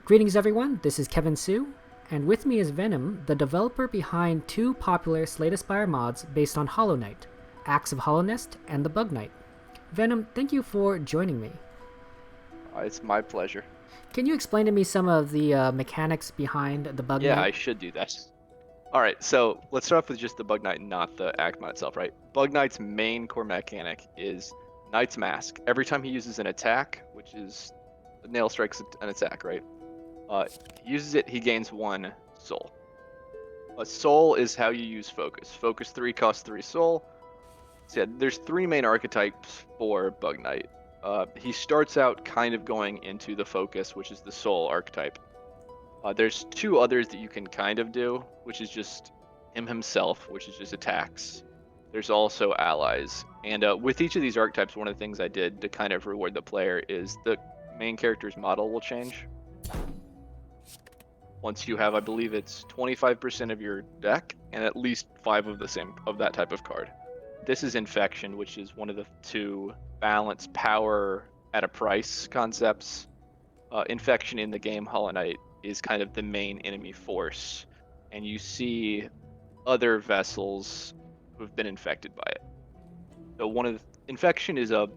Greetings, everyone. This is Kevin Sue, and with me is VenIM, the developer behind two popular Slay the Spire mods based on Hollow Knight, Axe of Hallownest and the Bug Knight. VenIM, thank you for joining me. It's my pleasure. Can you explain to me some of the mechanics behind the Bug Yeah, Knight? I should do that. All right, so let's start off with just the Bug Knight, not the Act mod itself, right? Bug Knight's main core mechanic is Knight's Mask. Every time he uses an attack, which is a nail strikes an attack, right? He uses it, he gains 1 soul. A soul is how you use Focus. Focus 3 costs 3 soul. So yeah, there's 3 main archetypes for Bug Knight. He starts out kind of going into the Focus, which is the soul archetype. There's 2 others that you can kind of do, which is just him himself, which is just attacks. There's also allies. And with each of these archetypes, one of the things I did to kind of reward the player is the main character's model will change. Once you have, I believe it's 25% of your deck and at least 5 of the same of that type of card. This is Infection, which is one of the 2 balance power at a price concepts. Infection in the game Hollow Knight is kind of the main enemy force, and you see other vessels who've been infected by it. So infection is a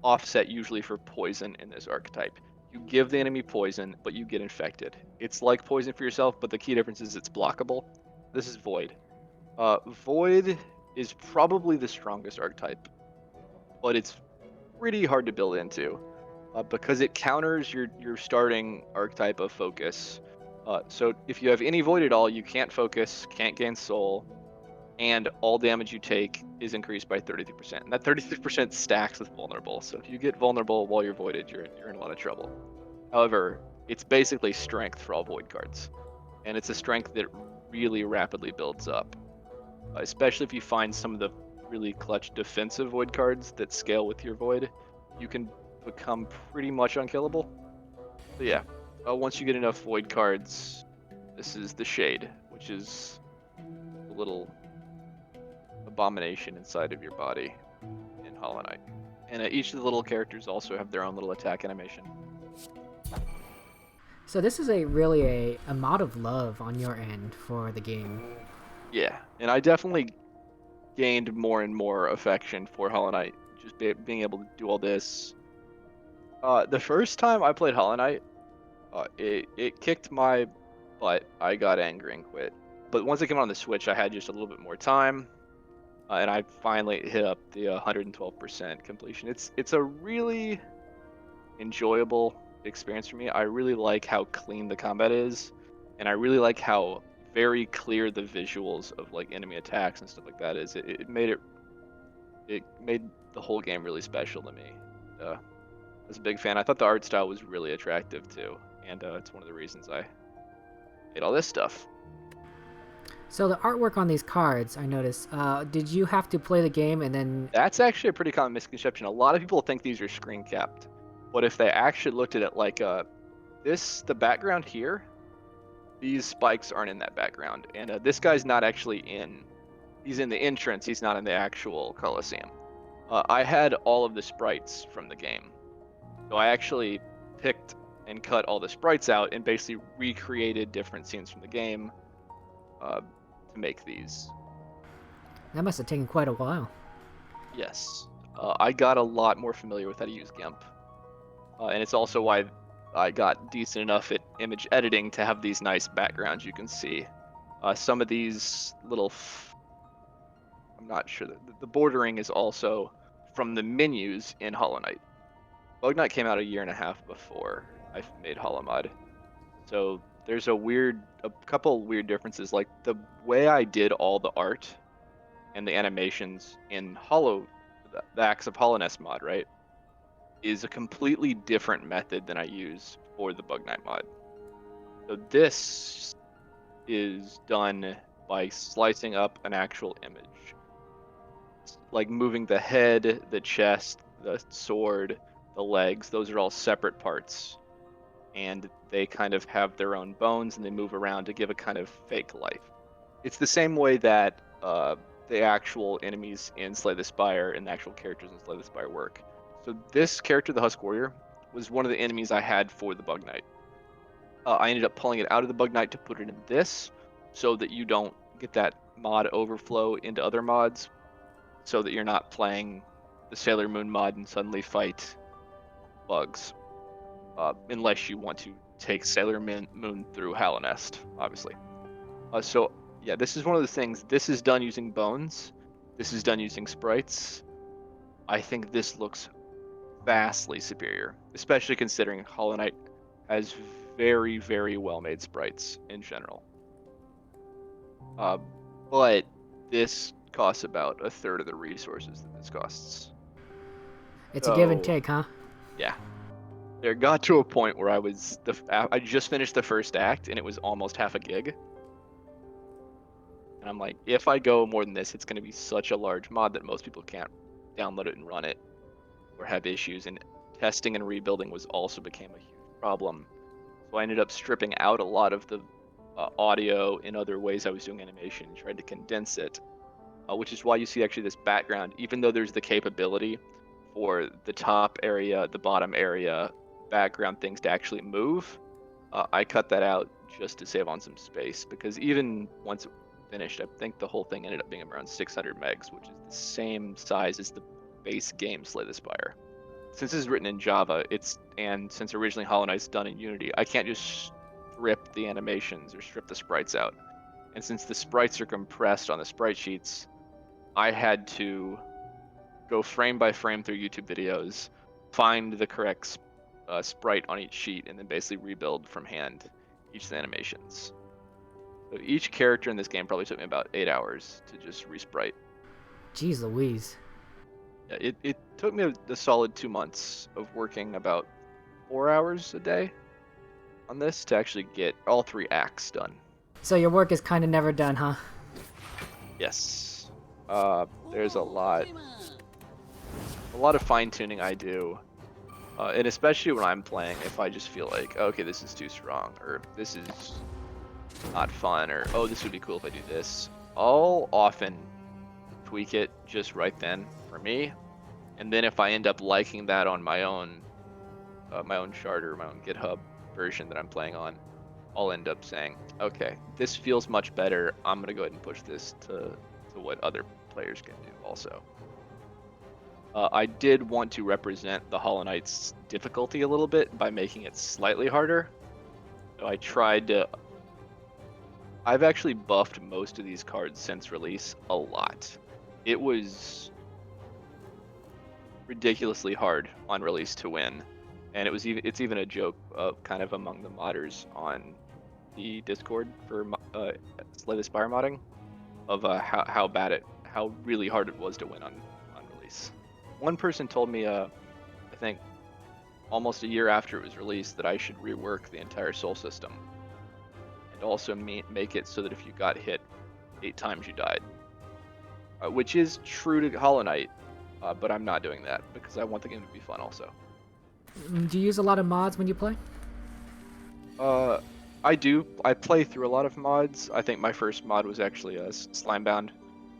offset usually for poison in this archetype. You give the enemy poison, but you get infected. It's like poison for yourself, but the key difference is it's blockable. This is Void. Void is probably the strongest archetype, but it's pretty hard to build into. Because it counters your starting archetype of Focus. So if you have any Void at all, you can't Focus, can't gain Soul, and all damage you take is increased by 33%. And that 33% stacks with Vulnerable. So if you get Vulnerable while you're Voided, you're in a lot of trouble. However, it's basically strength for all Void cards. And it's a strength that really rapidly builds up. Especially if you find some of the really clutch defensive Void cards that scale with your Void, you can become pretty much unkillable. So yeah, once you get enough Void cards, this is the Shade, which is a little abomination inside of your body in Hollow Knight. And each of the little characters also have their own little attack animation. So this is a mod of love on your end for the game. Yeah, and I definitely gained more and more affection for Hollow Knight, just being able to do all this. The first time I played Hollow Knight, it kicked my butt. I got angry and quit. But once it came on the Switch, I had just a little bit more time, and I finally hit up the 112% completion. It's a really enjoyable experience for me. I really like how clean the combat is, and I really like how very clear the visuals of like enemy attacks and stuff like that is. It made the whole game really special to me. I was a big fan. I thought the art style was really attractive too, and it's one of the reasons I made all this stuff. So the artwork on these cards, I noticed. Did you have to play the game and then? That's actually a pretty common misconception. A lot of people think these are screen capped, but if they actually looked at it like the background here, these spikes aren't in that background, and this guy's not actually in. He's in the entrance. He's not in the actual Coliseum. I had all of the sprites from the game, so I actually picked and cut all the sprites out and basically recreated different scenes from the game to make these. That must have taken quite a while. Yes, I got a lot more familiar with how to use GIMP, and it's also why I got decent enough at image editing to have these nice backgrounds you can see. Some of these little, I'm not sure, the bordering is also from the menus in Hollow Knight. Bug Knight came out a year and a half before I made Hollow Mod, so there's a couple weird differences. Like the way I did all the art and the animations in the Axe of Hallownest mod, right, is a completely different method than I use for the Bug Knight mod. So this is done by slicing up an actual image, like moving the head, the chest, the sword, the legs. Those are all separate parts, and they kind of have their own bones and they move around to give a kind of fake life. It's the same way that the actual enemies in Slay the Spire and the actual characters in Slay the Spire work. So this character, the Husk Warrior, was one of the enemies I had for the Bug Knight. I ended up pulling it out of the Bug Knight to put it in this, so that you don't get that mod overflow into other mods, so that you're not playing the Sailor Moon mod and suddenly fight bugs, unless you want to take Sailor Moon through Hallownest, obviously. So yeah, this is one of the things. This is done using bones. This is done using sprites. I think this looks vastly superior, especially considering Hollow Knight has very, very well made sprites in general. But this costs about a third of the resources that this costs. It's a give and So take, huh? yeah, there got to a point where I just finished the first act and it was almost half a gig. And I'm like, if I go more than this, it's going to be such a large mod that most people can't download it and run it or have issues. And testing and rebuilding also became a huge problem. So I ended up stripping out a lot of the audio in other ways I was doing animation and tried to condense it, which is why you see actually this background, even though there's the capability for the top area, the bottom area, background things to actually move. I cut that out just to save on some space, because even once it finished, I think the whole thing ended up being around 600 megs, which is the same size as the base game Slay the Spire. Since this is written in Java, and since originally Hollow Knight's done in Unity, I can't just strip the animations or strip the sprites out. And since the sprites are compressed on the sprite sheets, I had to go frame by frame through YouTube videos, find the correct sprite on each sheet, and then basically rebuild from hand each of the animations. So each character in this game probably took me about 8 hours to just resprite. Jeez Louise. Yeah, it took me a solid 2 months of working about 4 hours a day on this to actually get all 3 acts done. So your work is kind of never done, huh? Yes. There's a lot of fine-tuning I do. And especially when I'm playing, if I just feel like, okay, this is too strong, or this is not fun, or oh, this would be cool if I do this, I'll often tweak it just right then for me. And then if I end up liking that on my own charter, my own GitHub version that I'm playing on, I'll end up saying, okay, this feels much better. I'm gonna go ahead and push this to what other players can do also. I did want to represent the Hollow Knight's difficulty a little bit by making it slightly harder. So I tried to. I've actually buffed most of these cards since release a lot. It was ridiculously hard on release to win, and it's even a joke kind of among the modders on the Discord for Slay the Spire modding of how really hard it was to win on release. One person told me, I think, almost a year after it was released, that I should rework the entire Soul system, and also make it so that if you got hit 8 times, you died. Which is true to Hollow Knight, but I'm not doing that because I want the game to be fun also. Do you use a lot of mods when you play? I do. I play through a lot of mods. I think my first mod was actually Slimebound.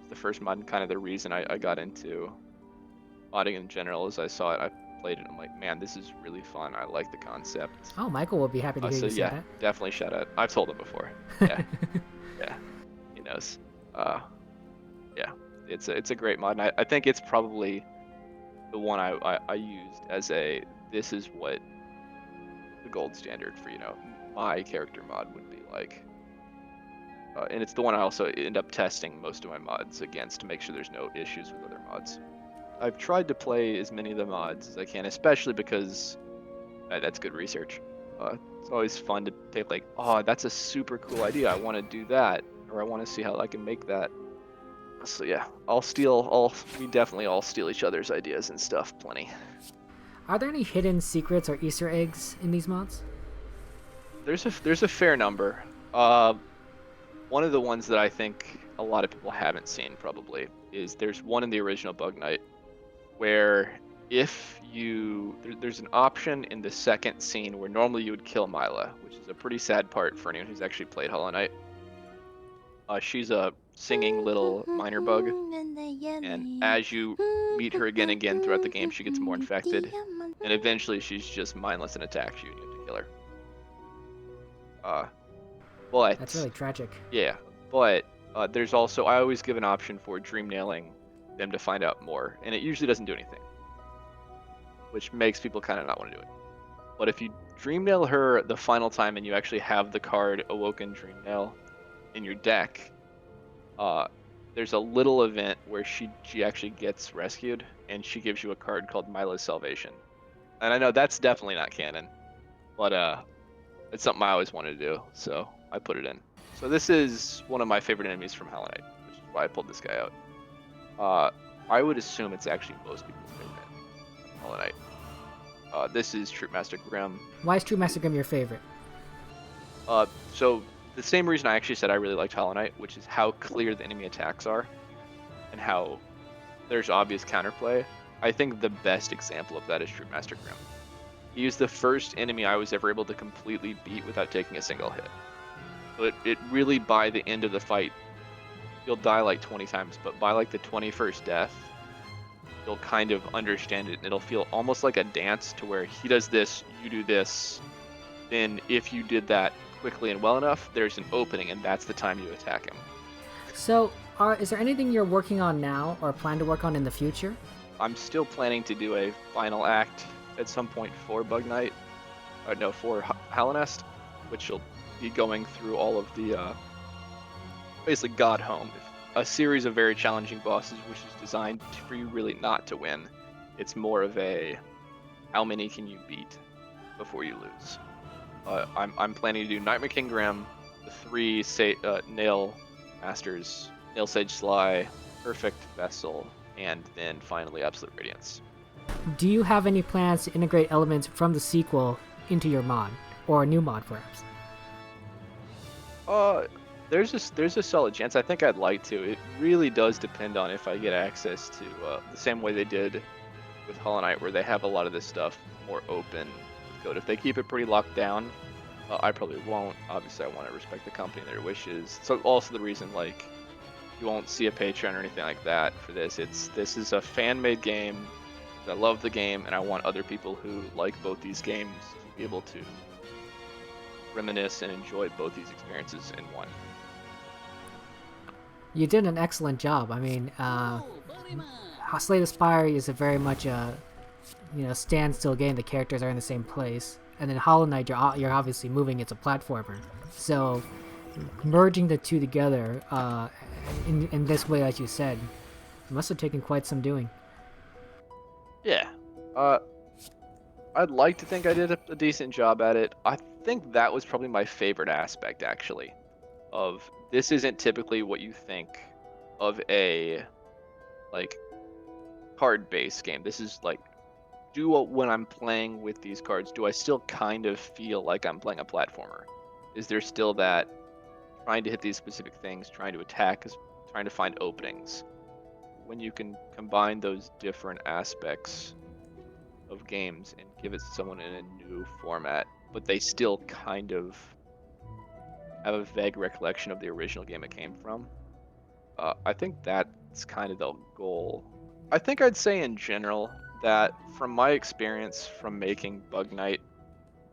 The first mod, and kind of the reason I got into modding in general, is I saw it, I played it, I'm like, man, this is really fun. I like the concept. Oh, Michael will be happy to hear you say yeah, that. definitely shout out. I've told him before. Yeah, yeah, he knows. Yeah, it's a great mod, and I think it's probably the one I used as this is what the gold standard for my character mod would be like. And it's the one I also end up testing most of my mods against to make sure there's no issues with other mods. I've tried to play as many of the mods as I can, especially because that's good research. It's always fun to take like, oh, that's a super cool idea. I want to do that, or I want to see how I can make that. So yeah, we definitely all steal each other's ideas and stuff plenty. Are there any hidden secrets or Easter eggs in these mods? There's a fair number. One of the ones that I think a lot of people haven't seen probably is there's one in the original Bug Knight where there's an option in the second scene where normally you would kill Mila, which is a pretty sad part for anyone who's actually played Hollow Knight. She's a singing little minor bug, and as you meet her again and again throughout the game, she gets more infected, and eventually she's just mindless and attacks you, and you have to kill her. But That's really tragic. yeah, but there's also I always give an option for dream nailing them to find out more, and it usually doesn't do anything, which makes people kind of not want to do it. But if you dream nail her the final time and you actually have the card Awoken Dream Nail in your deck, there's a little event where she actually gets rescued, and she gives you a card called Milo's Salvation. And I know that's definitely not canon, but it's something I always wanted to do, so I put it in. So this is one of my favorite enemies from Hollow Knight, which is why I pulled this guy out. I would assume it's actually most people's favorite enemy from Hollow Knight. This is Troopmaster Grimm. Why is Troopmaster Grimm your favorite? So the same reason I actually said I really liked Hollow Knight, which is how clear the enemy attacks are, and how there's obvious counterplay. I think the best example of that is Troopmaster Grimm. He was the first enemy I was ever able to completely beat without taking a single hit. So it really, by the end of the fight, you'll die like 20 times, but by like the 21st death, you'll kind of understand it, and it'll feel almost like a dance to where he does this, you do this, then if you did that quickly and well enough, there's an opening, and that's the time you attack him. So, is there anything you're working on now or plan to work on in the future? I'm still planning to do a final act at some point for Bug Knight, for Hallownest, which will be going through all of the, basically God Home, a series of very challenging bosses, which is designed for you really not to win. It's more of a, how many can you beat before you lose? I'm planning to do Nightmare King Grimm, the 3 Nail Masters, Nail Sage Sly, Perfect Vessel, and then finally Absolute Radiance. Do you have any plans to integrate elements from the sequel into your mod, or a new mod perhaps? There's a solid chance. I think I'd like to. It really does depend on if I get access to the same way they did with Hollow Knight, where they have a lot of this stuff more open with code. If they keep it pretty locked down, I probably won't. Obviously, I want to respect the company and their wishes. So also the reason, like, you won't see a Patreon or anything like that for this. This is a fan-made game. I love the game, and I want other people who like both these games to be able to reminisce and enjoy both these experiences in one. You did an excellent job. I mean, Slay the Spire is a very much a standstill game. The characters are in the same place, and then Hollow Knight, you're obviously moving. It's a platformer, so merging the two together in this way, as you said, must have taken quite some doing. Yeah, I'd like to think I did a decent job at it. I think that was probably my favorite aspect, actually, of this isn't typically what you think of a, like, card-based game. This is like, when I'm playing with these cards, do I still kind of feel like I'm playing a platformer? Is there still that trying to hit these specific things, trying to attack, trying to find openings? When you can combine those different aspects of games and give it to someone in a new format, but they still kind of have a vague recollection of the original game it came from, I think that's kind of the goal. I think I'd say in general that from my experience from making Bug Knight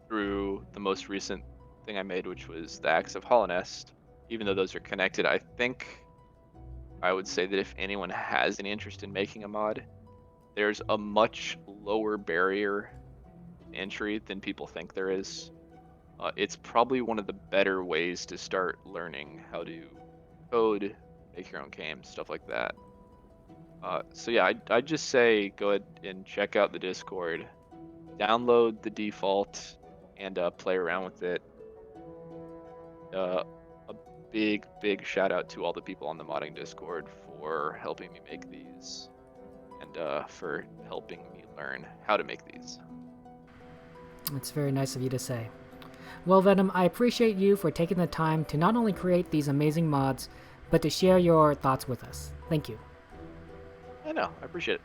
through the most recent thing I made, which was the Axe of Hallownest, even though those are connected, I think I would say that if anyone has any interest in making a mod, there's a much lower barrier to entry than people think there is. It's probably one of the better ways to start learning how to code, make your own games, stuff like that. So yeah, I'd just say go ahead and check out the Discord, download the default, and play around with it. A big shout out to all the people on the modding Discord for helping me make these, and for helping me learn how to make these. It's very nice of you to say. Well, VenIM, I appreciate you for taking the time to not only create these amazing mods, but to share your thoughts with us. Thank you. I know, I appreciate it.